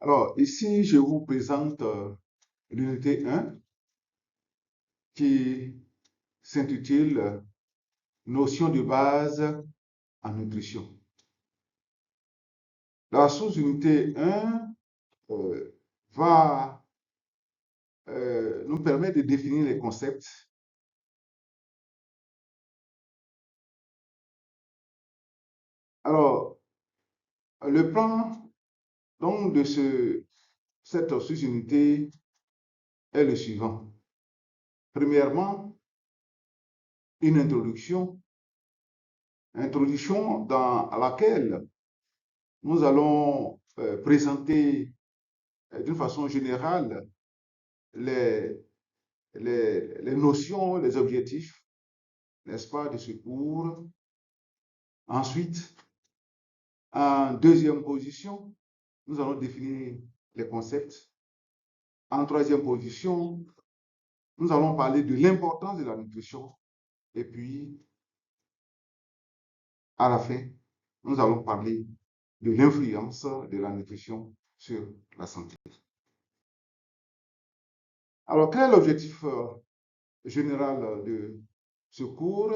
Alors, ici, je vous présente l'unité 1 qui s'intitule Notions de base en nutrition. La sous-unité 1 va nous permettre de définir les concepts. Alors, le plan donc, de cette sous-unité est le suivant. Premièrement, une introduction dans laquelle nous allons présenter d'une façon générale les, les notions, les objectifs, n'est-ce pas, de ce cours. Ensuite, en deuxième position, nous allons définir les concepts. En troisième position, nous allons parler de l'importance de la nutrition. Et puis, à la fin, nous allons parler de l'influence de la nutrition sur la santé. Alors, quel est l'objectif général de ce cours?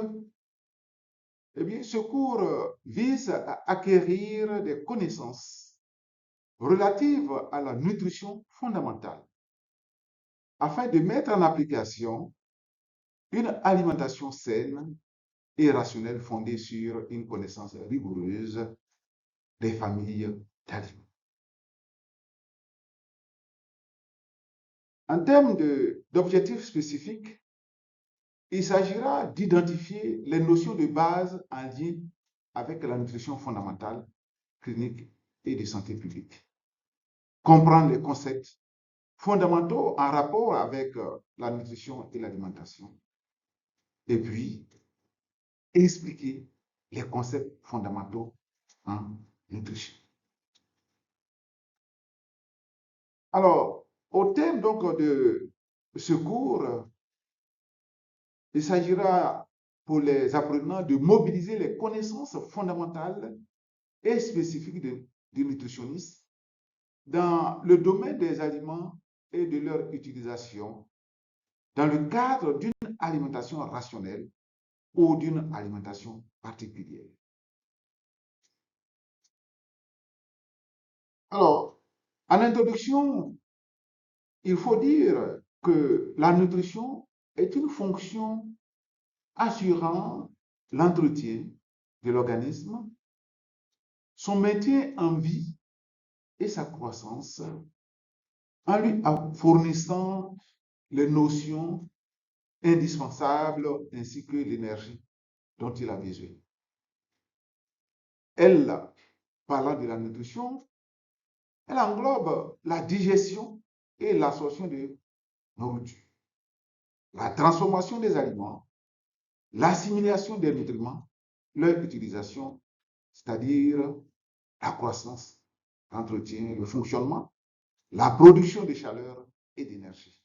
Eh bien, ce cours vise à acquérir des connaissances relatives à la nutrition fondamentale afin de mettre en application une alimentation saine et rationnelle fondée sur une connaissance rigoureuse des familles d'aliments. En termes d'objectifs spécifiques, il s'agira d'identifier les notions de base en lien avec la nutrition fondamentale, clinique et de santé publique. Comprendre les concepts fondamentaux en rapport avec la nutrition et l'alimentation. Et puis, expliquer les concepts fondamentaux en nutrition. Alors, au thème donc de ce cours, il s'agira pour les apprenants de mobiliser les connaissances fondamentales et spécifiques des nutritionnistes dans le domaine des aliments et de leur utilisation dans le cadre d'une alimentation rationnelle ou d'une alimentation particulière. Alors, en introduction, il faut dire que la nutrition est une fonction assurant l'entretien de l'organisme, son maintien en vie et sa croissance, en lui fournissant les notions indispensables ainsi que l'énergie dont il a besoin. Elle, parlant de la nutrition, elle englobe la digestion et l'absorption de nourriture, la transformation des aliments, l'assimilation des nutriments, leur utilisation, c'est-à-dire la croissance, l'entretien, le fonctionnement, la production de chaleur et d'énergie.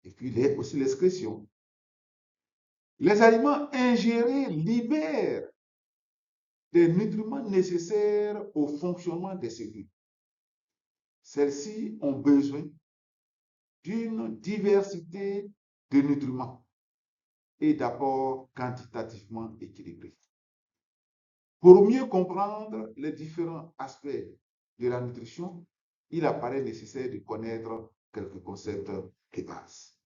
Et puis aussi l'excrétion. Les aliments ingérés libèrent des nutriments nécessaires au fonctionnement des cellules. Celles-ci ont besoin d'une diversité de nutriments et d'apports quantitativement équilibrés. Pour mieux comprendre les différents aspects de la nutrition, il apparaît nécessaire de connaître quelques concepts de base.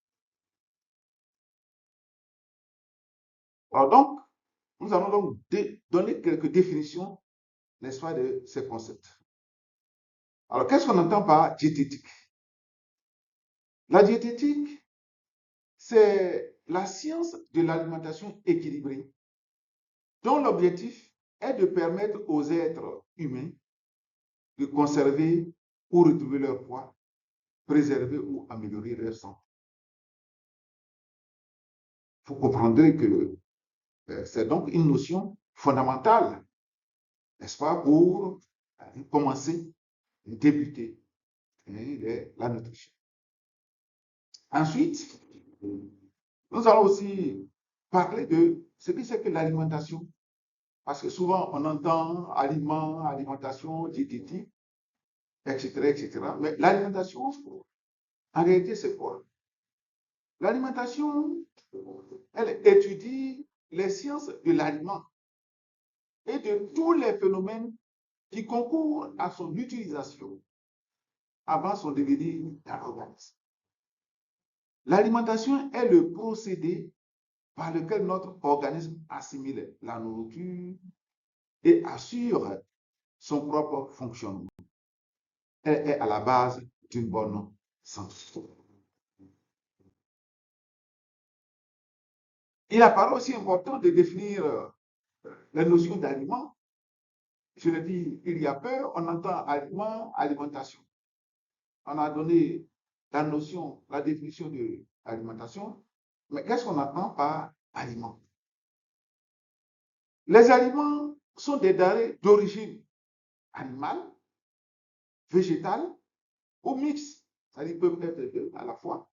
Alors donc, nous allons donc donner quelques définitions, n'est-ce pas, de ces concepts. Alors, qu'est-ce qu'on entend par diététique? La diététique, c'est la science de l'alimentation équilibrée, dont l'objectif est de permettre aux êtres humains de conserver ou retrouver leur poids, préserver ou améliorer leur santé. Vous comprendrez que c'est donc une notion fondamentale, n'est-ce pas, pour commencer, débuter la nutrition. Ensuite, nous allons aussi parler de ce que c'est que l'alimentation. Parce que souvent, on entend aliments, alimentation, diététique. etc., etc. Mais l'alimentation, en réalité, c'est quoi? L'alimentation, elle étudie les sciences de l'aliment et de tous les phénomènes qui concourent à son utilisation avant son devenir dans l'organisme. L'alimentation est le procédé par lequel notre organisme assimile la nourriture et assure son propre fonctionnement. Elle est à la base d'une bonne santé. Il apparaît aussi important de définir la notion d'aliment. Je l'ai dit il y a peu, on entend aliment, alimentation. On a donné la notion, la définition de l'alimentation, mais qu'est-ce qu'on entend par aliment? Les aliments sont des denrées d'origine animale, végétale ou mixte, c'est-à-dire peuvent être les deux à la fois,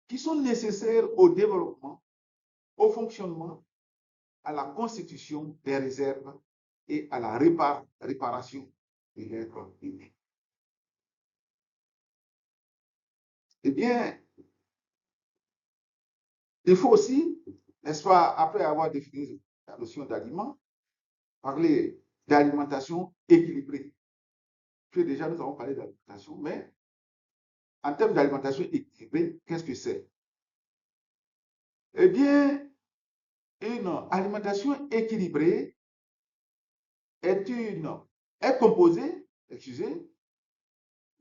qui sont nécessaires au développement, au fonctionnement, à la constitution des réserves et à la réparation de l'être humain. Eh bien, il faut aussi, n'est-ce pas, après avoir défini la notion d'aliment, parler d'alimentation équilibrée. Puis déjà, nous avons parlé d'alimentation, mais en termes d'alimentation équilibrée, qu'est-ce que c'est? Eh bien, une alimentation équilibrée est composée, excusez,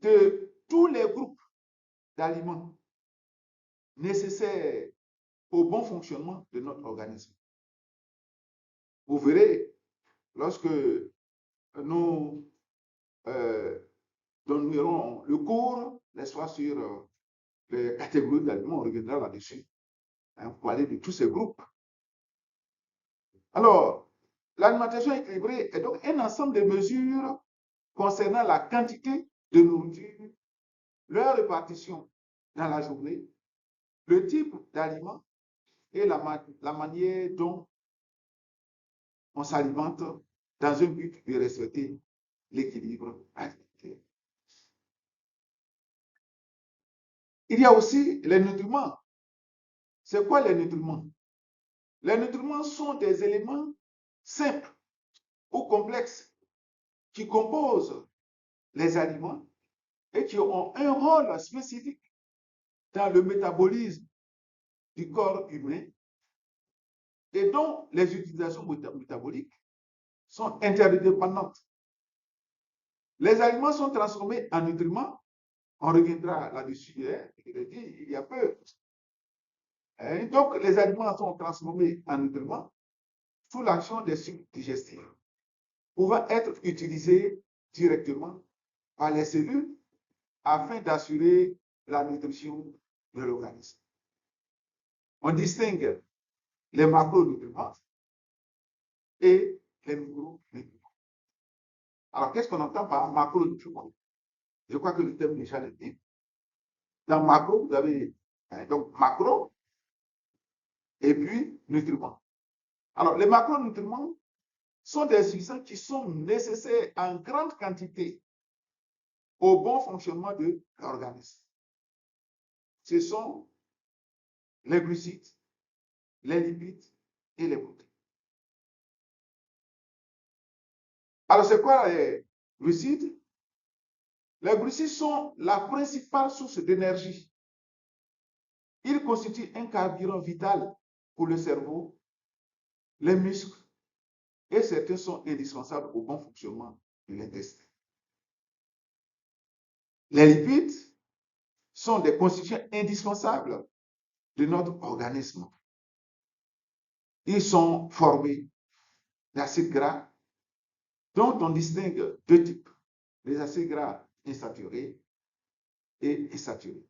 de tous les groupes d'aliments nécessaires au bon fonctionnement de notre organisme. Vous verrez, lorsque nous donnerons le cours, n'est-ce pas, sur les catégories d'aliments, on reviendra là-dessus, hein, pour parler de tous ces groupes. Alors, l'alimentation équilibrée est donc un ensemble de mesures concernant la quantité de nourriture, leur répartition dans la journée, le type d'aliment et la manière dont on s'alimente dans un but de respecter l'équilibre alimentaire. Il y a aussi les nutriments. C'est quoi les nutriments? Les nutriments sont des éléments simples ou complexes qui composent les aliments et qui ont un rôle spécifique dans le métabolisme du corps humain et dont les utilisations métaboliques sont interdépendantes. Les aliments sont transformés en nutriments. On reviendra là-dessus, hein, je l'ai dit il y a peu. Donc, les aliments sont transformés en nutriments sous l'action des sucs digestifs, pouvant être utilisés directement par les cellules afin d'assurer la nutrition de l'organisme. On distingue les macronutriments et les micronutriments. Alors, qu'est-ce qu'on entend par macronutriments? Je crois que le thème déjà le dit. Dans macro, vous avez donc macro et puis nutriments. Alors, les macronutriments sont des substances qui sont nécessaires en grande quantité au bon fonctionnement de l'organisme. Ce sont les glucides, les lipides et les protéines. Alors, c'est quoi les glucides? Les glucides sont la principale source d'énergie. Ils constituent un carburant vital pour le cerveau, les muscles, et certains sont indispensables au bon fonctionnement de l'intestin. Les lipides sont des constituants indispensables de notre organisme. Ils sont formés d'acides gras dont on distingue deux types, les acides gras insaturés et insaturés.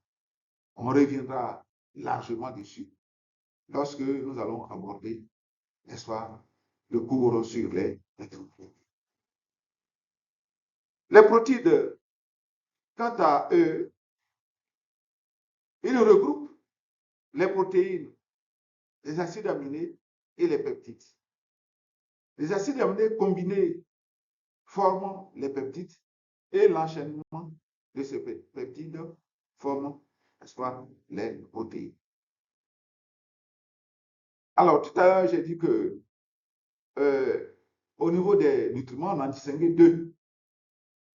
On reviendra largement dessus lorsque nous allons aborder, n'est-ce pas, le cours sur les protéines. Les protéines, quant à eux, ils regroupent les protéines, les acides aminés et les peptides. Les acides aminés combinés forment les peptides et l'enchaînement de ces peptides forment, n'est-ce pas, les protéines. Alors, tout à l'heure, j'ai dit que au niveau des nutriments, on en distinguait deux.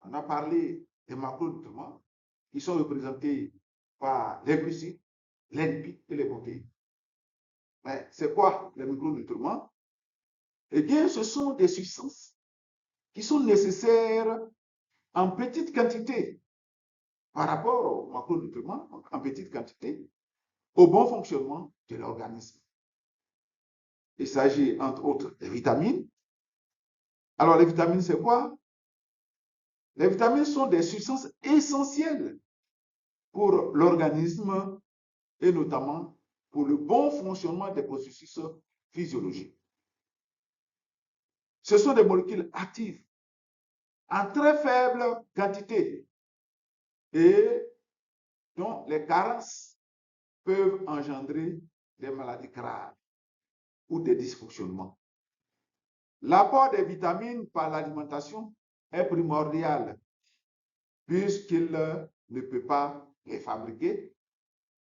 On a parlé des macronutriments qui sont représentés par les glucides, les lipides et les protéines. Mais c'est quoi les micronutriments? Eh bien, ce sont des substances qui sont nécessaires en petite quantité par rapport aux macronutriments, en petite quantité, au bon fonctionnement de l'organisme. Il s'agit entre autres des vitamines. Alors, les vitamines, c'est quoi? Les vitamines sont des substances essentielles pour l'organisme et notamment pour le bon fonctionnement des processus physiologiques. Ce sont des molécules actives en très faible quantité et dont les carences peuvent engendrer des maladies graves ou des dysfonctionnements. L'apport des vitamines par l'alimentation est primordial puisqu'il ne peut pas les fabriquer,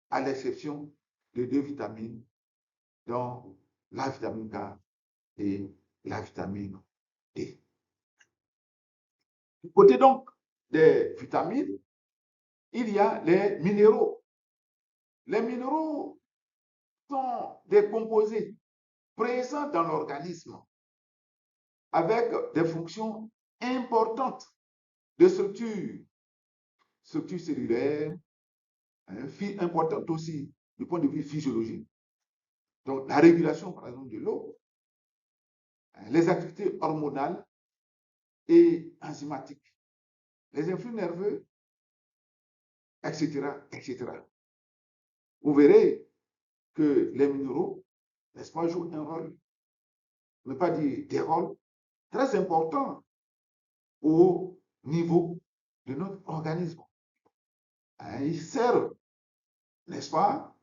à l'exception de deux vitamines, dont la vitamine K et la vitamine D. Du côté donc des vitamines, il y a les minéraux. Les minéraux sont des composés présents dans l'organisme avec des fonctions importantes de structure cellulaire, importante aussi du point de vue physiologique. Donc, la régulation, par exemple, de l'eau, les activités hormonales et enzymatiques, les influx nerveux, etc., etc. Vous verrez que les minéraux, n'est-ce pas, jouent un rôle, ne pas dire des rôles très importants au niveau de notre organisme. Ils servent, n'est-ce pas,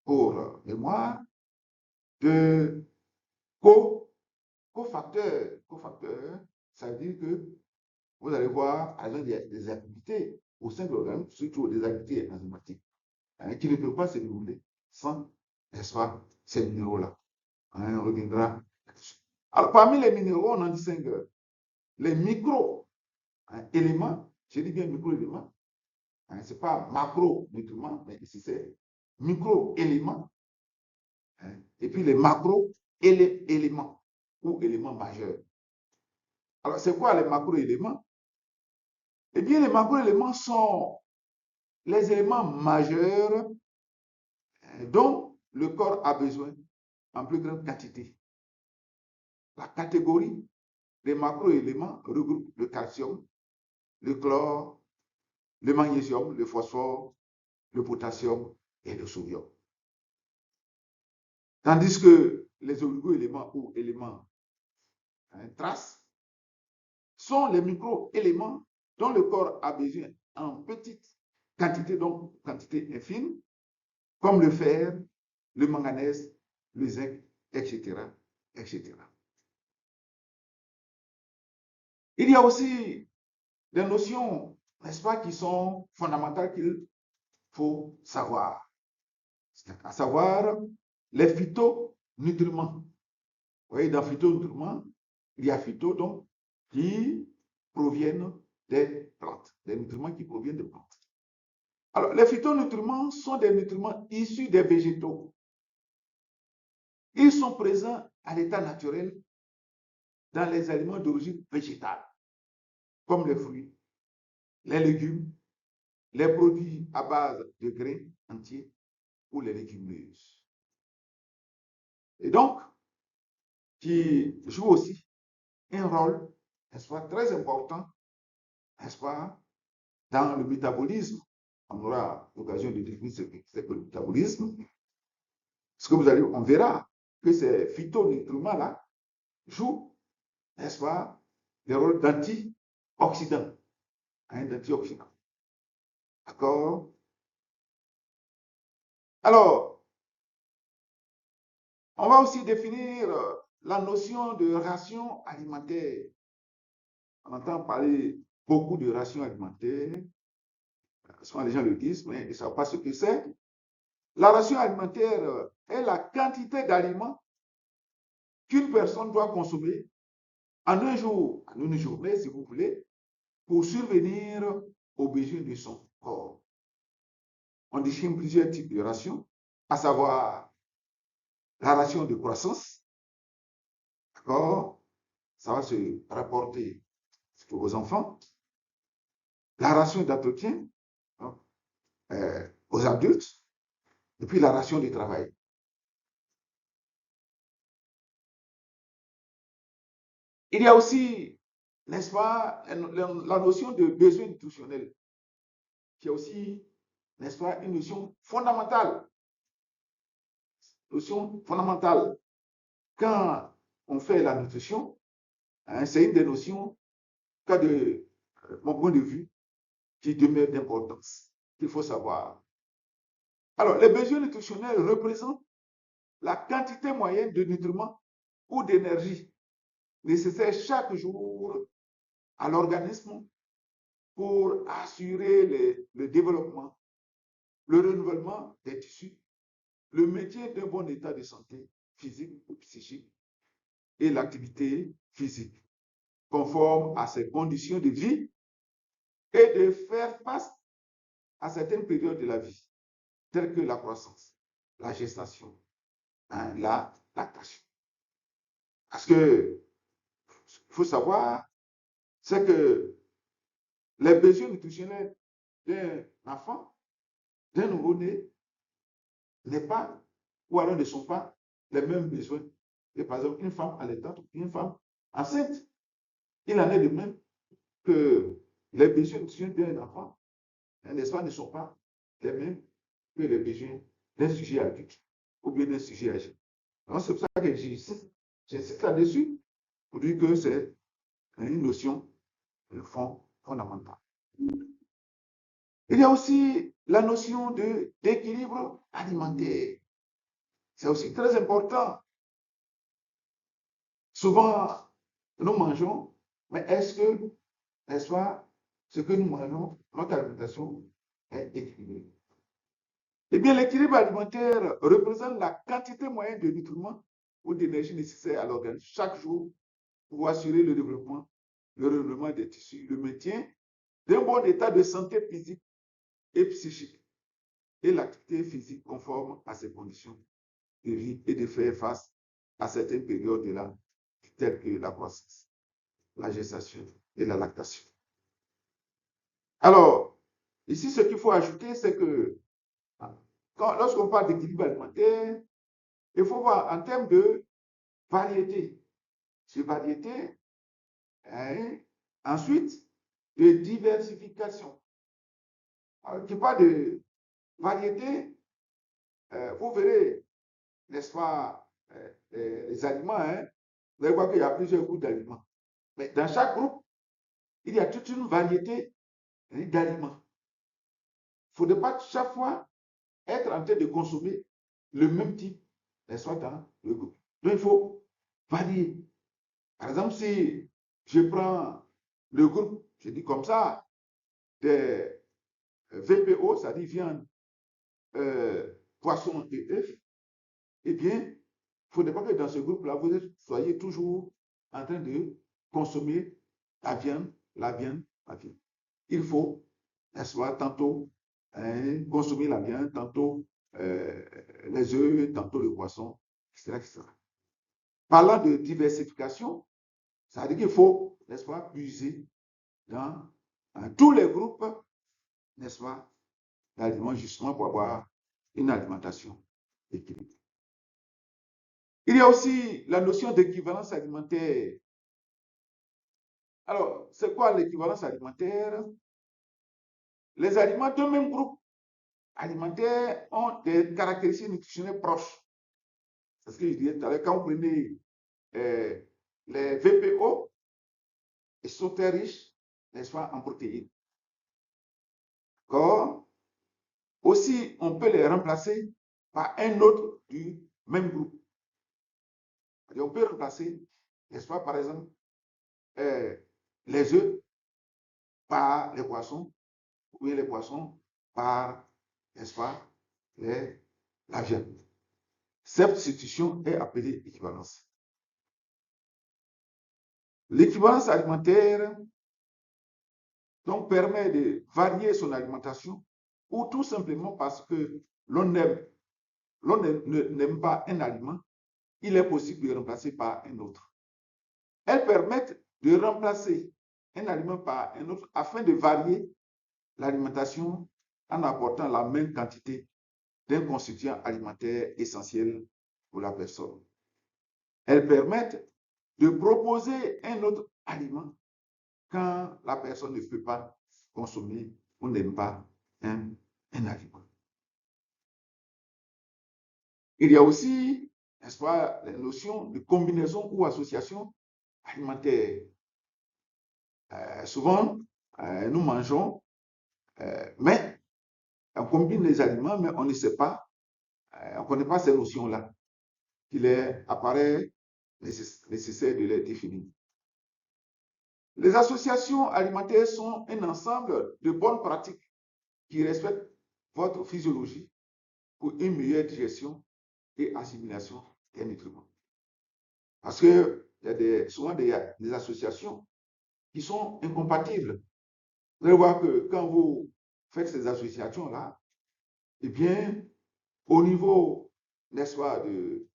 pour mémoire, de cofacteurs. Cofacteurs, ça veut dire que vous allez voir, par exemple, il y a des activités au sein de l'organisme, surtout des activités enzymatiques, qui ne peuvent pas se dérouler sans, n'est-ce pas, ces minéraux-là. On reviendra. Alors, parmi les minéraux, on en distingue les micro-éléments, je dis bien micro-éléments, ce n'est pas macro-nutriments, mais ici c'est micro-éléments, et puis les macro-éléments ou éléments majeurs. Alors, c'est quoi les macro-éléments? Eh bien, les macro-éléments sont les éléments majeurs dont le corps a besoin en plus grande quantité. La catégorie des macro-éléments regroupe le calcium, le chlore, le magnésium, le phosphore, le potassium et le sodium. Tandis que les oligo-éléments ou éléments traces sont les micro-éléments dont le corps a besoin en petite quantité, donc quantité infime, comme le fer, le manganèse, le zinc, etc., etc. Il y a aussi des notions, n'est-ce pas, qui sont fondamentales qu'il faut savoir. À savoir les phytonutriments. Vous voyez, dans phytonutriments, il y a phyto, donc, qui proviennent des plantes, des nutriments qui proviennent des plantes. Alors, les phytonutriments sont des nutriments issus des végétaux. Ils sont présents à l'état naturel dans les aliments d'origine végétale, comme les fruits, les légumes, les produits à base de grains entiers ou les légumineuses. Et donc, qui jouent aussi un rôle, n'est-ce pas, très important, n'est-ce pas, dans le métabolisme. On aura l'occasion de définir ce que c'est que le métabolisme. Parce que on verra que ces phytonutriments-là jouent, n'est-ce pas, des rôles d'antioxydants. D'antioxydants. D'accord? Alors, on va aussi définir la notion de ration alimentaire. On entend parler beaucoup de rations alimentaires. Souvent les gens le disent, mais ils ne savent pas ce que c'est. La ration alimentaire est la quantité d'aliments qu'une personne doit consommer en un jour, en une journée, si vous voulez, pour survenir aux besoins de son corps. On distingue plusieurs types de rations, à savoir la ration de croissance, d'accord? Ça va se rapporter aux enfants. La ration d'entretien, hein, aux adultes, et puis la ration de travail. Il y a aussi, n'est-ce pas, la notion de besoin nutritionnel, qui est aussi, n'est-ce pas, une notion fondamentale. Notion fondamentale. Quand on fait la nutrition, hein, c'est une des notions, de mon point de vue, qui demeure d'importance, qu'il faut savoir. Alors, les besoins nutritionnels représentent la quantité moyenne de nutriments ou d'énergie nécessaire chaque jour à l'organisme pour assurer le développement, le renouvellement des tissus, le maintien d'un bon état de santé physique ou psychique et l'activité physique conforme à ces conditions de vie et de faire face à certaines périodes de la vie, telles que la croissance, la gestation, hein, la lactation. Parce que ce qu'il faut savoir, c'est que les besoins nutritionnels d'un enfant, d'un nouveau-né, n'est pas, ou alors ne sont pas les mêmes besoins que, par exemple, une femme allaitante ou une femme enceinte. Il en est de même que les besoins nutritionnels d'un enfant, n'est-ce pas, ne sont pas les mêmes que les besoins d'un sujet adulte ou bien d'un sujet âgé. Donc, c'est pour ça que j'insiste là-dessus pour dire que c'est une notion de fond fondamentale. Il y a aussi la notion d'équilibre alimentaire. C'est aussi très important. Souvent, nous mangeons, mais est-ce que, n'est-ce pas, ce que nous mangeons, notre alimentation est équilibrée? Eh bien, l'équilibre alimentaire représente la quantité moyenne de nutriments ou d'énergie nécessaire à l'organisme chaque jour pour assurer le développement, le renouvellement des tissus, le maintien d'un bon état de santé physique et psychique et l'activité physique conforme à ces conditions de vie et de faire face à certaines périodes de la vie, telles que la croissance, la gestation et la lactation. Alors, ici, ce qu'il faut ajouter, c'est que lorsqu'on parle d'équilibre alimentaire, il faut voir en termes de variété. Sur variété, hein, ensuite, de diversification. Alors, qui parle de variété, vous verrez, n'est-ce pas, les aliments, hein, vous allez voir qu'il y a plusieurs groupes d'aliments. Mais dans chaque groupe, il y a toute une variété, hein, d'aliments. Il ne faudrait pas chaque fois être en train de consommer le même type, n'est-ce pas, dans le groupe. Donc, il faut varier. Par exemple, si je prends le groupe, je dis comme ça, des VPO, c'est-à-dire viande, poisson et œufs, eh bien, il ne faudrait pas que dans ce groupe-là, vous soyez toujours en train de consommer la viande, la viande, la viande. Il faut, n'est-ce pas, tantôt hein, consommer la viande, tantôt les œufs, tantôt le poisson, etc., etc. Parlant de diversification, ça veut dire qu'il faut, n'est-ce pas, puiser dans tous les groupes, n'est-ce pas, d'aliments justement pour avoir une alimentation équilibrée. Il y a aussi la notion d'équivalence alimentaire. Alors, c'est quoi l'équivalence alimentaire? Les aliments d'un même groupe alimentaire ont des caractéristiques nutritionnelles proches. C'est ce que je disais tout à l'heure. Quand vous prenez les VPO, ils sont très riches, n'est-ce pas, en protéines. D'accord? Aussi, on peut les remplacer par un autre du même groupe. Et on peut remplacer, n'est-ce pas, par exemple, les œufs par les poissons, ou les poissons par, n'est-ce pas, la viande. Cette substitution est appelée équivalence. L'équivalence alimentaire donc permet de varier son alimentation ou tout simplement parce que l'on n'aime pas un aliment, il est possible de le remplacer par un autre. Elles permettent de remplacer un aliment par un autre afin de varier l'alimentation en apportant la même quantité d'un constituant alimentaire essentiel pour la personne. Elles permettent de proposer un autre aliment quand la personne ne peut pas consommer ou n'aime pas un aliment. Il y a aussi, n'est-ce pas, la notion de combinaison ou association alimentaire. Souvent, nous mangeons, mais on combine les aliments, mais on ne sait pas, on ne connaît pas ces notions-là. Il apparaît nécessaire de les définir. Les associations alimentaires sont un ensemble de bonnes pratiques qui respectent votre physiologie pour une meilleure digestion et assimilation des nutriments. Parce que il y a souvent des associations qui sont incompatibles. Vous allez voir que quand vous faites ces associations-là, eh bien, au niveau, n'est-ce pas, du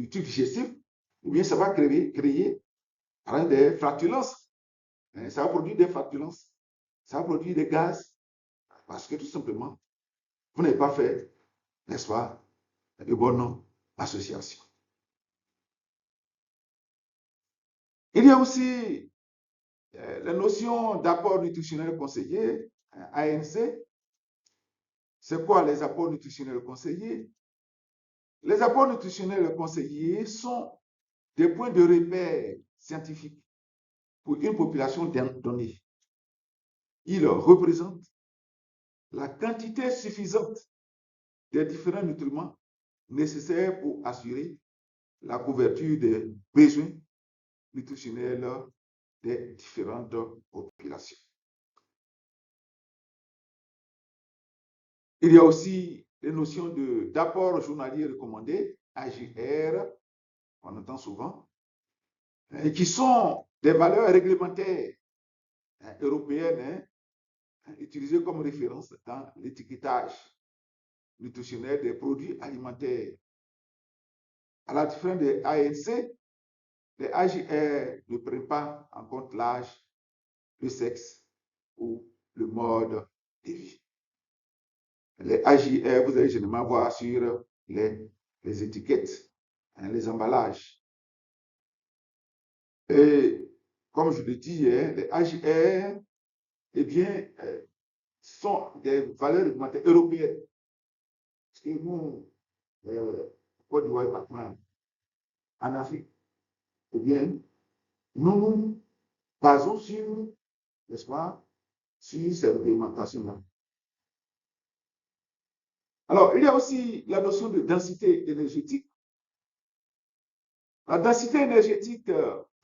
tube digestif, eh bien, ça va créer des flatulences. Ça va produire des flatulences. Ça va produire des gaz. Parce que tout simplement, vous n'avez pas fait, n'est-ce pas, de bonnes associations. Il y a aussi la notion d'apport nutritionnel conseillé, ANC. C'est quoi les apports nutritionnels conseillés? Les apports nutritionnels conseillés sont des points de repère scientifiques pour une population donnée. Ils représentent la quantité suffisante des différents nutriments nécessaires pour assurer la couverture des besoins nutritionnels des différentes populations. Il y a aussi les notions d'apport journalier recommandé, AJR, on entend souvent, qui sont des valeurs réglementaires européennes utilisées comme référence dans l'étiquetage nutritionnel des produits alimentaires. À la différence des ANC, les AJR ne prennent pas en compte l'âge, le sexe ou le mode de vie. Les AJR, vous allez généralement voir sur les étiquettes, les emballages. Et comme je le dis, les AJR, eh bien, sont des valeurs réglementaires européennes. Parce que nous, Côte d'Ivoire, en Afrique, eh bien, nous nous basons sur, n'est-ce pas, sur ces réglementations-là. Alors, il y a aussi la notion de densité énergétique. La densité énergétique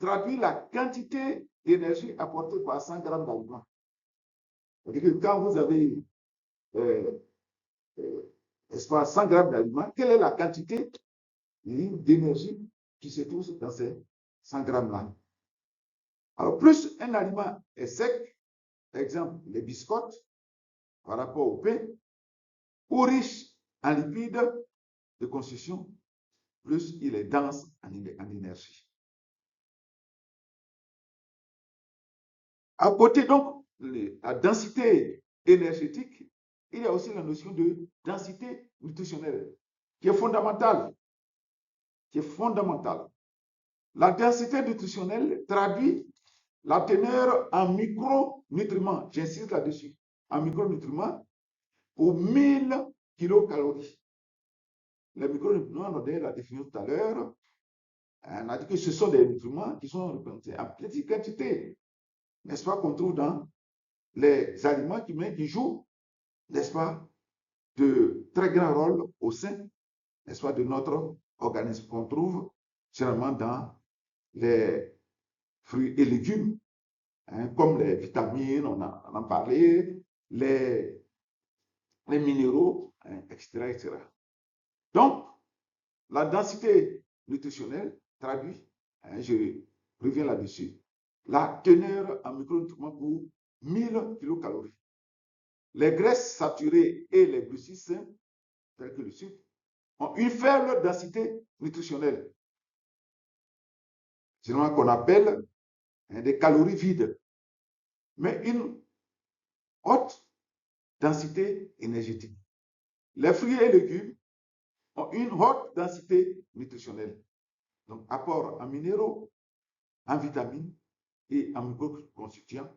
traduit la quantité d'énergie apportée par 100 grammes d'aliment. C'est-à-dire que quand vous avez, n'est-ce pas, 100 grammes d'aliment, quelle est la quantité d'énergie qui se trouve dans ces 100 grammes-là? Alors, plus un aliment est sec, par exemple les biscottes, par rapport au pain, ou riche en lipides de construction, plus il est dense en énergie. À côté donc de la densité énergétique, il y a aussi la notion de densité nutritionnelle qui est fondamentale. La densité nutritionnelle traduit la teneur en micronutriments, j'insiste là-dessus, en micronutriments pour 1000 kilocalories. Les micronutriments, on a donné la définition tout à l'heure. On a dit que ce sont des nutriments qui sont représentés en petite quantité, n'est-ce pas, qu'on trouve dans les aliments qui jouent, n'est-ce pas, de très grands rôles au sein, n'est-ce pas, de notre organisme, qu'on trouve généralement dans les fruits et légumes, comme les vitamines, on en a parlé, les minéraux, etc., etc. Donc, la densité nutritionnelle traduit, je reviens là-dessus, la teneur en micronutriments pour 1000 kilocalories. Les graisses saturées et les glucides sains, tels que le sucre, ont une faible densité nutritionnelle, généralement qu'on appelle des calories vides, mais une haute densité énergétique. Les fruits et légumes ont une haute densité nutritionnelle, donc apport en minéraux, en vitamines et en microconstituants,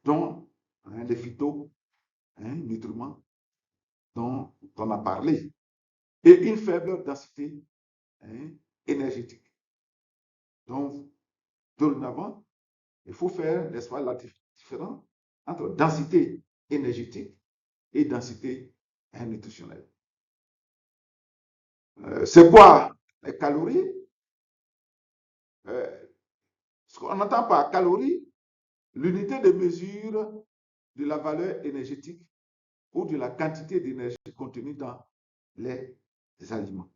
dont les phytonutriments dont on a parlé, et une faible densité énergétique. Donc, dorénavant, il faut faire, n'est-ce pas, la différence entre densité énergétique et densité nutritionnelle. C'est quoi les calories? Ce qu'on entend par calories, l'unité de mesure de la valeur énergétique ou de la quantité d'énergie contenue dans les aliments.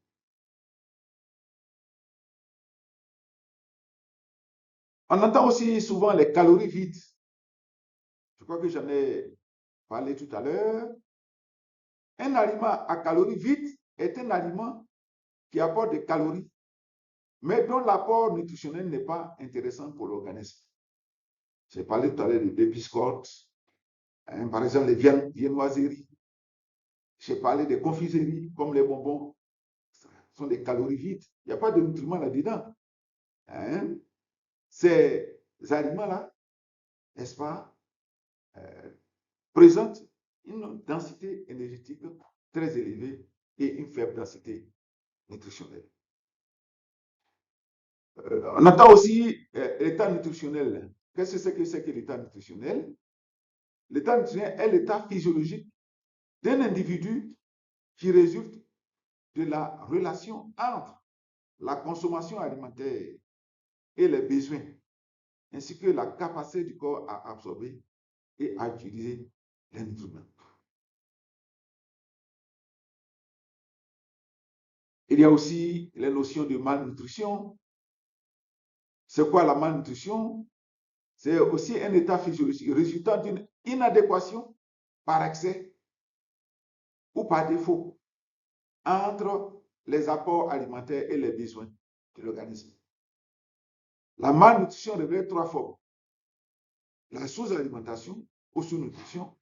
On entend aussi souvent les calories vides. Je crois que j'en ai parlé tout à l'heure. Un aliment à calories vides est un aliment qui apporte des calories, mais dont l'apport nutritionnel n'est pas intéressant pour l'organisme. J'ai parlé tout à l'heure des biscottes, par exemple les viennoiseries. J'ai parlé des confiseries comme les bonbons. Ce sont des calories vides. Il n'y a pas de nutriments là-dedans. Ces aliments-là, n'est-ce pas, présentent une densité énergétique très élevée et une faible densité nutritionnelle. On entend aussi l'état nutritionnel. Qu'est-ce que c'est que l'état nutritionnel? L'état nutritionnel est l'état physiologique d'un individu qui résulte de la relation entre la consommation alimentaire et les besoins, ainsi que la capacité du corps à absorber et à utiliser les nutriments. Il y a aussi les notions de malnutrition. C'est quoi la malnutrition? C'est aussi un état physiologique résultant d'une inadéquation par excès ou par défaut entre les apports alimentaires et les besoins de l'organisme. La malnutrition révèle trois formes. La sous-alimentation ou sous-nutrition,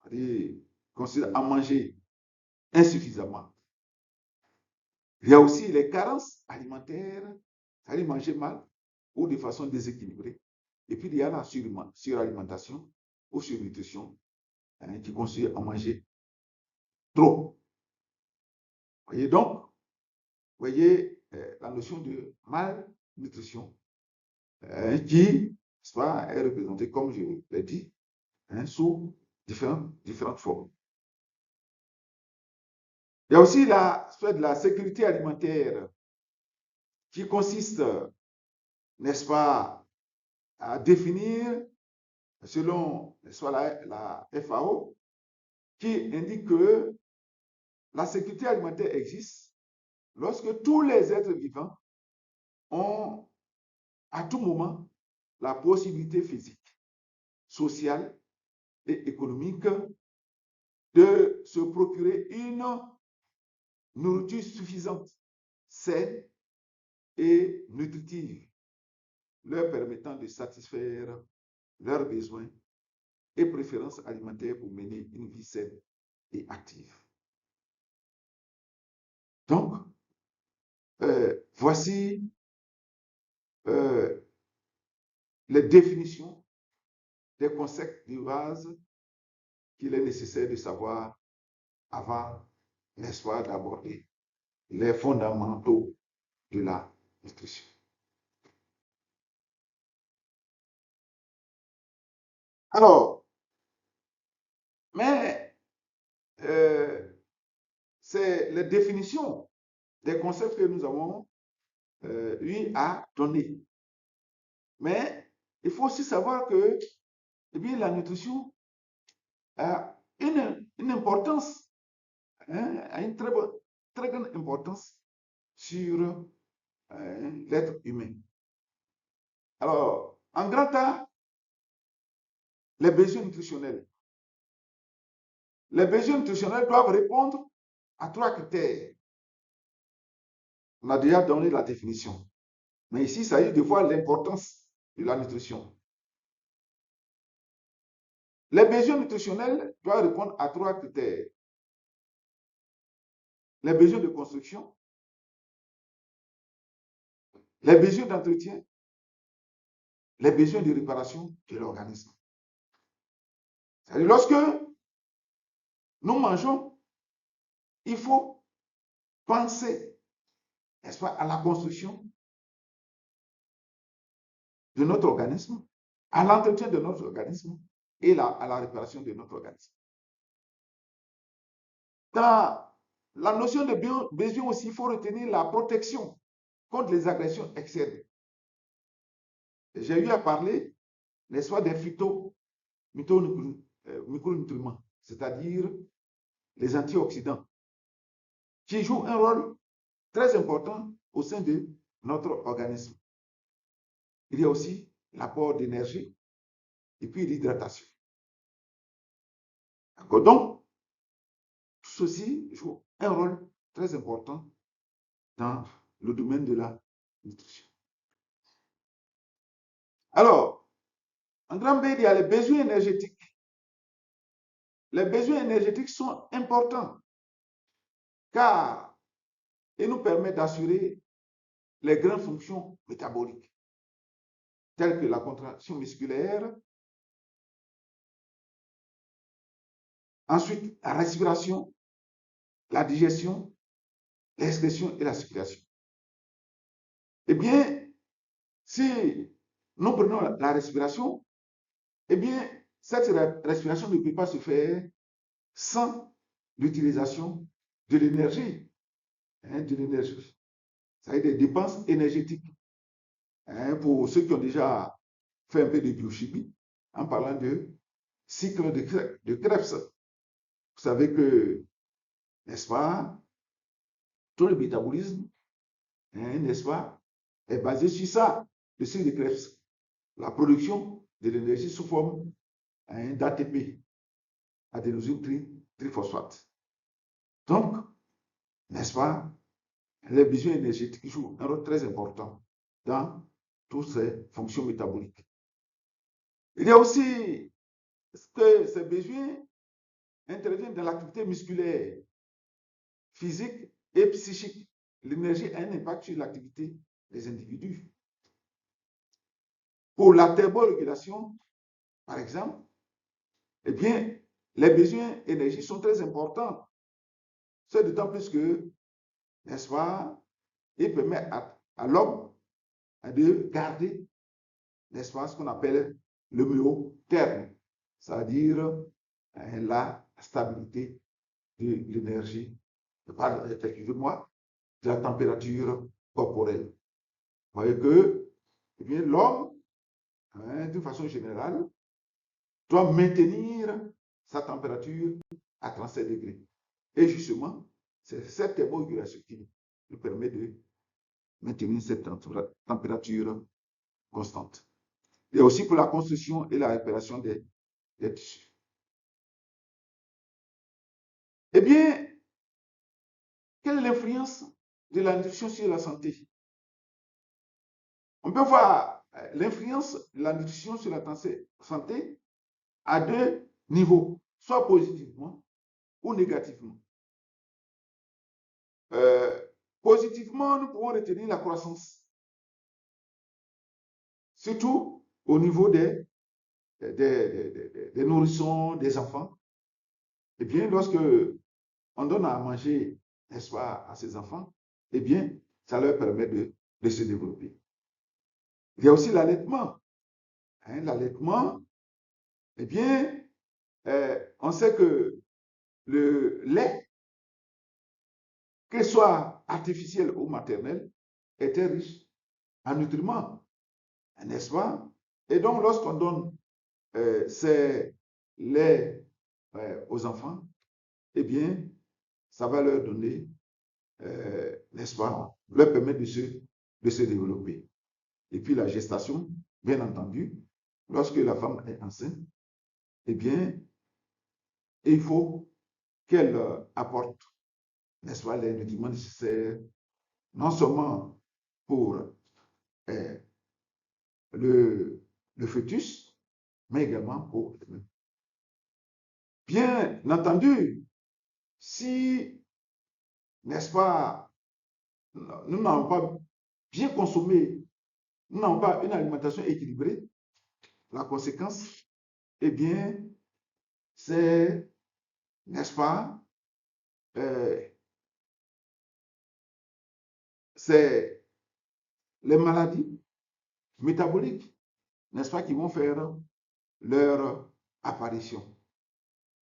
c'est-à-dire consiste à manger insuffisamment. Il y a aussi les carences alimentaires, c'est-à-dire manger mal ou de façon déséquilibrée. Et puis il y a la suralimentation ou surnutrition, qui consiste à manger trop. Voyez donc, voyez la notion de malnutrition qui soit, est représentée, comme je l'ai dit, sous différentes formes. Il y a aussi l'aspect de la sécurité alimentaire qui consiste, n'est-ce pas, à définir, selon soit la FAO, qui indique que la sécurité alimentaire existe lorsque tous les êtres vivants ont à tout moment la possibilité physique, sociale et économique de se procurer une nourriture suffisante, saine et nutritive, leur permettant de satisfaire leurs besoins et préférences alimentaires pour mener une vie saine et active. Donc, voici les définitions des concepts de base qu'il est nécessaire de savoir avant, n'est-ce pas, d'aborder les fondamentaux de la nutrition. Alors, mais c'est les définitions des concepts que nous avons eu à donner. Mais il faut aussi savoir que eh bien, la nutrition a une importance, hein, a une très grande importance sur l'être humain. Alors, en grand A, les besoins nutritionnels. Les besoins nutritionnels doivent répondre à 3 critères. On a déjà donné la définition. Mais ici, il s'agit de voir l'importance de la nutrition. Les besoins nutritionnels doivent répondre à 3 critères. Les besoins de construction, les besoins d'entretien, les besoins de réparation de l'organisme. C'est-à-dire, lorsque nous mangeons, il faut penser, n'est-ce pas, à la construction de notre organisme, à l'entretien de notre organisme et à la réparation de notre organisme. Dans la notion de besoin aussi, il faut retenir la protection contre les agressions externes. J'ai eu à parler, n'est-ce pas, des micronutriments, c'est-à-dire les antioxydants, qui jouent un rôle très important au sein de notre organisme. Il y a aussi l'apport d'énergie et puis l'hydratation. Donc, ceci joue un rôle très important dans le domaine de la nutrition. Alors, en grand B, il y a les besoins énergétiques. Les besoins énergétiques sont importants car ils nous permettent d'assurer les grandes fonctions métaboliques telles que la contraction musculaire, ensuite la respiration, la digestion, l'excrétion et la circulation. Eh bien, si nous prenons la respiration, eh bien, cette respiration ne peut pas se faire sans l'utilisation de l'énergie, c'est-à-dire des dépenses énergétiques. Pour ceux qui ont déjà fait un peu de biochimie, en parlant de cycle de Krebs, vous savez que, n'est-ce pas, tout le métabolisme, n'est-ce pas, est basé sur ça, le cycle de Krebs, la production de l'énergie sous forme d'ATP, adénosine triphosphate. Donc, n'est-ce pas, les besoins énergétiques jouent un rôle très important dans toutes ces fonctions métaboliques. Il y a aussi que ces besoins interviennent dans l'activité musculaire, physique et psychique. L'énergie a un impact sur l'activité des individus. Pour la thermorégulation, par exemple, eh bien, les besoins énergie sont très importants. C'est d'autant plus que, n'est-ce pas, il permet à l'homme de garder, n'est-ce pas, ce qu'on appelle le myotherme, c'est-à-dire la stabilité de l'énergie, excusez-moi, de la température corporelle. Vous voyez que, eh bien, l'homme, d'une façon générale, doit maintenir sa température à 37 degrés. Et justement, c'est cette thermorégulation qui nous permet de maintenir cette température constante. Et aussi pour la construction et la réparation des tissus. Eh bien, quelle est l'influence de la nutrition sur la santé? On peut voir l'influence de la nutrition sur la santé à 2 niveaux, soit positivement ou négativement. Positivement, nous pouvons retenir la croissance, surtout au niveau des nourrissons, des enfants. Eh bien, lorsque on donne à manger, n'est-ce pas, à ces enfants, eh bien, ça leur permet de se développer. Il y a aussi l'allaitement. L'allaitement, eh bien, on sait que le lait, qu'il soit artificiel ou maternel, est très riche en nutriments. n'est-ce pas? Et donc, lorsqu'on donne ces laits aux enfants, eh bien, ça va leur donner, n'est-ce pas, leur permettre de se développer. Et puis la gestation, bien entendu, lorsque la femme est enceinte, eh bien, il faut qu'elle apporte, n'est-ce pas, les nutriments nécessaires, non seulement pour euh, le fœtus, mais également pour le. Bien entendu, si, n'est-ce pas, nous n'avons pas bien consommé, nous n'avons pas une alimentation équilibrée, la conséquence, eh bien, c'est, n'est-ce pas, euh, c'est les maladies métaboliques, n'est-ce pas, qui vont faire leur apparition,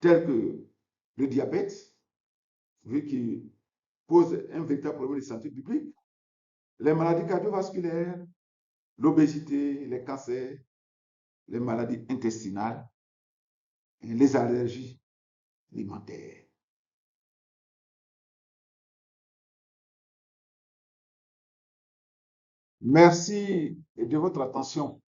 telles que le diabète, vu qu'il pose un véritable problème de santé publique, les maladies cardiovasculaires, l'obésité, les cancers, les maladies intestinales et les allergies alimentaires. Merci de votre attention.